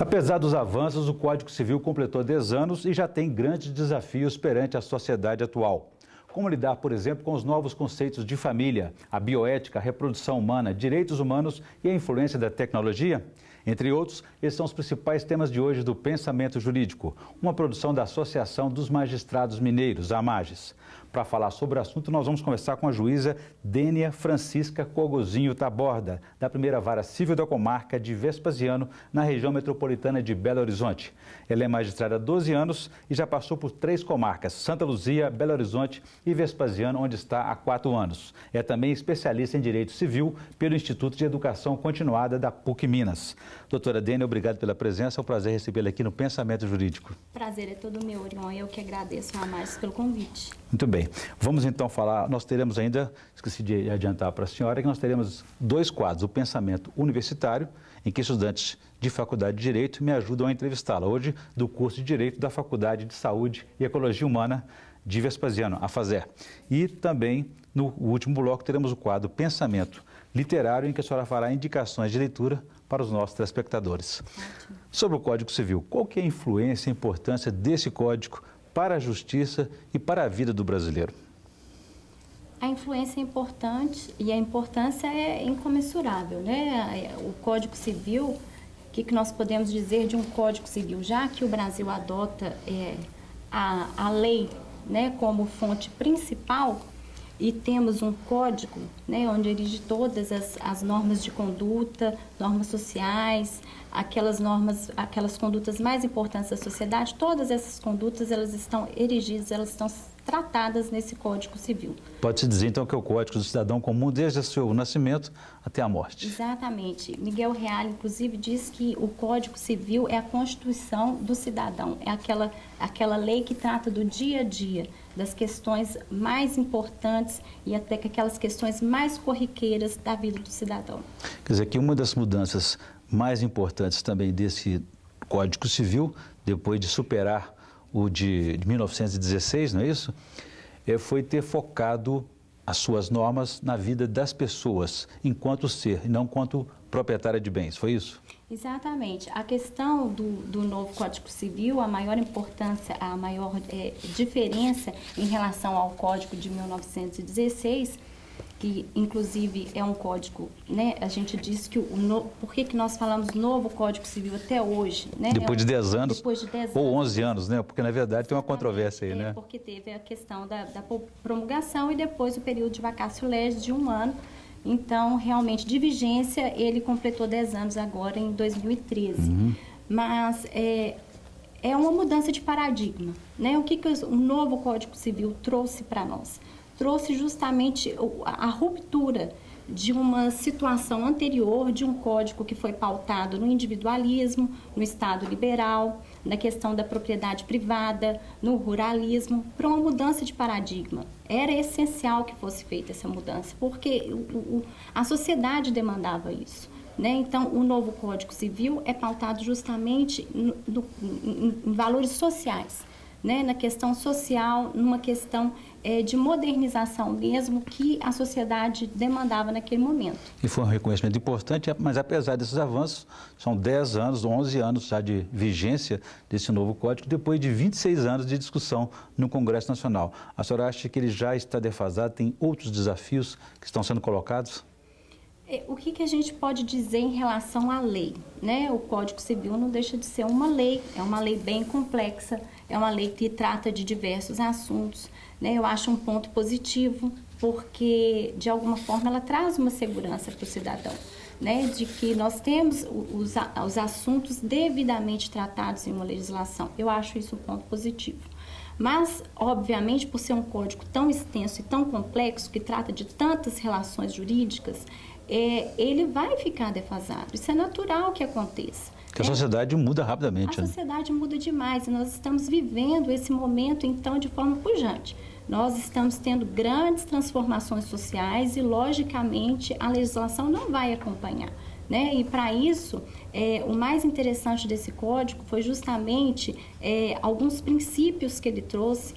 Apesar dos avanços, o Código Civil completou 10 anos e já tem grandes desafios perante a sociedade atual. Como lidar, por exemplo, com os novos conceitos de família, a bioética, a reprodução humana, direitos humanos e a influência da tecnologia? Entre outros, esses são os principais temas de hoje do Pensamento Jurídico, uma produção da Associação dos Magistrados Mineiros, a AMAGES. Para falar sobre o assunto, nós vamos conversar com a juíza Dênia Francisca Cogozinho Taborda, da primeira vara civil da comarca de Vespasiano, na região metropolitana de Belo Horizonte. Ela é magistrada há 12 anos e já passou por 3 comarcas, Santa Luzia, Belo Horizonte e Vespasiano, onde está há 4 anos. É também especialista em Direito Civil pelo Instituto de Educação Continuada da PUC Minas. Doutora Dênia, obrigado pela presença, é um prazer recebê-la aqui no Pensamento Jurídico. Prazer é todo meu, irmão, eu que agradeço a AMAGES pelo convite. Muito bem, vamos então falar, nós teremos ainda, esqueci de adiantar para a senhora, que nós teremos 2 quadros, o Pensamento Universitário, em que estudantes de Faculdade de Direito me ajudam a entrevistá-la, hoje do curso de Direito da Faculdade de Saúde e Ecologia Humana de Vespasiano, a FASER. E também, no último bloco, teremos o quadro Pensamento Literário, em que a senhora fará indicações de leitura para os nossos telespectadores. Ótimo. Sobre o Código Civil, qual que é a influência e a importância desse código para a justiça e para a vida do brasileiro? A influência é importante e a importância é incomensurável, né? O Código Civil, o que nós podemos dizer de um Código Civil? Já que o Brasil adota a lei, né, como fonte principal, e temos um código, né, onde erige todas as normas de conduta, normas sociais, aquelas condutas mais importantes da sociedade, todas essas condutas, elas estão erigidas, elas estão tratadas nesse Código Civil. Pode-se dizer, então, que é o Código do Cidadão Comum desde o seu nascimento até a morte. Exatamente. Miguel Reale, inclusive, diz que o Código Civil é a Constituição do cidadão, é aquela lei que trata do dia a dia, das questões mais importantes e até aquelas questões mais corriqueiras da vida do cidadão. Quer dizer, que uma das mudanças mais importantes também desse Código Civil, depois de superar o de 1916, não é isso? Foi ter focado as suas normas na vida das pessoas, enquanto ser, e não enquanto proprietária de bens, foi isso? Exatamente. A questão do novo Código Civil, a maior importância, a maior diferença em relação ao Código de 1916, que inclusive é um código, né? A gente diz que por que nós falamos novo Código Civil até hoje, né? Depois de 10 anos, depois de 10 ou anos. 11 anos, né? Porque na verdade tem uma controvérsia aí, né? Porque teve a questão da promulgação e depois o período de vacatio legis de 1 ano. Então, realmente, de vigência, ele completou 10 anos agora em 2013. Mas é uma mudança de paradigma, né? O que o novo Código Civil trouxe para nós? Trouxe justamente a ruptura de uma situação anterior, de um código que foi pautado no individualismo, no Estado liberal, na questão da propriedade privada, no ruralismo, para uma mudança de paradigma. Era essencial que fosse feita essa mudança, porque a sociedade demandava isso, né? Então, o novo Código Civil é pautado justamente em valores sociais, né? Na questão social, numa questão de modernização mesmo que a sociedade demandava naquele momento. E foi um reconhecimento importante, mas apesar desses avanços, são 10 anos, 11 anos já de vigência desse novo código, depois de 26 anos de discussão no Congresso Nacional. A senhora acha que ele já está defasado, tem outros desafios que estão sendo colocados? O que a gente pode dizer em relação à lei, né? O Código Civil não deixa de ser uma lei, é uma lei bem complexa, é uma lei que trata de diversos assuntos, né? Eu acho um ponto positivo, porque de alguma forma ela traz uma segurança para o cidadão, né? De que nós temos os assuntos devidamente tratados em uma legislação. Eu acho isso um ponto positivo. Mas, obviamente, por ser um código tão extenso e tão complexo, que trata de tantas relações jurídicas, ele vai ficar defasado. Isso é natural que aconteça. Porque a sociedade muda rapidamente. A sociedade muda demais e nós estamos vivendo esse momento, então, de forma pujante. Nós estamos tendo grandes transformações sociais e, logicamente, a legislação não vai acompanhar, né? E, para isso, o mais interessante desse código foi justamente alguns princípios que ele trouxe,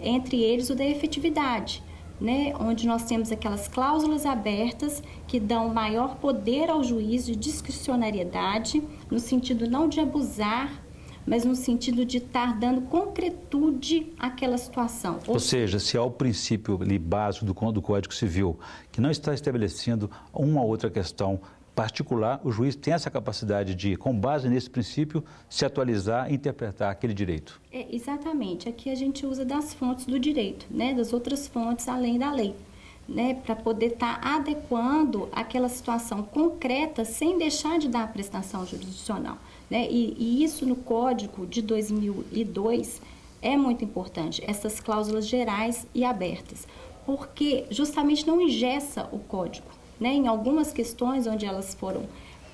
entre eles o da efetividade. né, onde nós temos aquelas cláusulas abertas que dão maior poder ao juiz de discricionariedade, no sentido não de abusar, mas no sentido de estar dando concretude àquela situação. Ou seja, se há o princípio ali básico do Código Civil, que não está estabelecendo uma ou outra questão particular, o juiz tem essa capacidade de, com base nesse princípio, se atualizar e interpretar aquele direito. Exatamente. Aqui a gente usa das fontes do direito, né, das outras fontes além da lei, né, para poder estar adequando aquela situação concreta sem deixar de dar a prestação jurisdicional, né? E isso no Código de 2002 é muito importante, essas cláusulas gerais e abertas, porque justamente não engessa o Código, né? Em algumas questões onde elas foram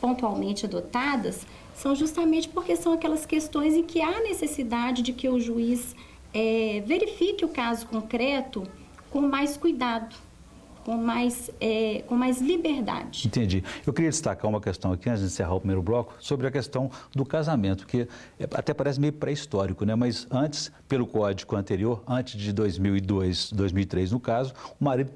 pontualmente adotadas, são justamente porque são aquelas questões em que há necessidade de que o juiz verifique o caso concreto com mais cuidado, com mais liberdade. Entendi. Eu queria destacar uma questão aqui, antes de encerrar o primeiro bloco, sobre a questão do casamento, que até parece meio pré-histórico, né? Mas antes, pelo código anterior, antes de 2002, 2003 no caso, o marido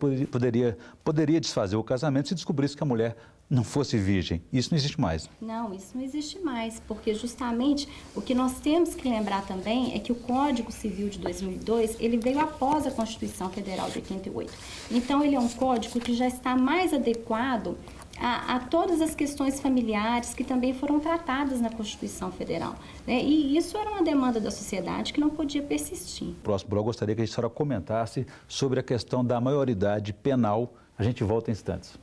poderia desfazer o casamento se descobrisse que a mulher não fosse virgem. Isso não existe mais. Não, isso não existe mais, porque justamente o que nós temos que lembrar também é que o Código Civil de 2002, ele veio após a Constituição Federal de 88. Então, ele é um código que já está mais adequado a todas as questões familiares que também foram tratadas na Constituição Federal, né? E isso era uma demanda da sociedade que não podia persistir. No próximo bloco, eu gostaria que a senhora comentasse sobre a questão da maioridade penal. A gente volta em instantes.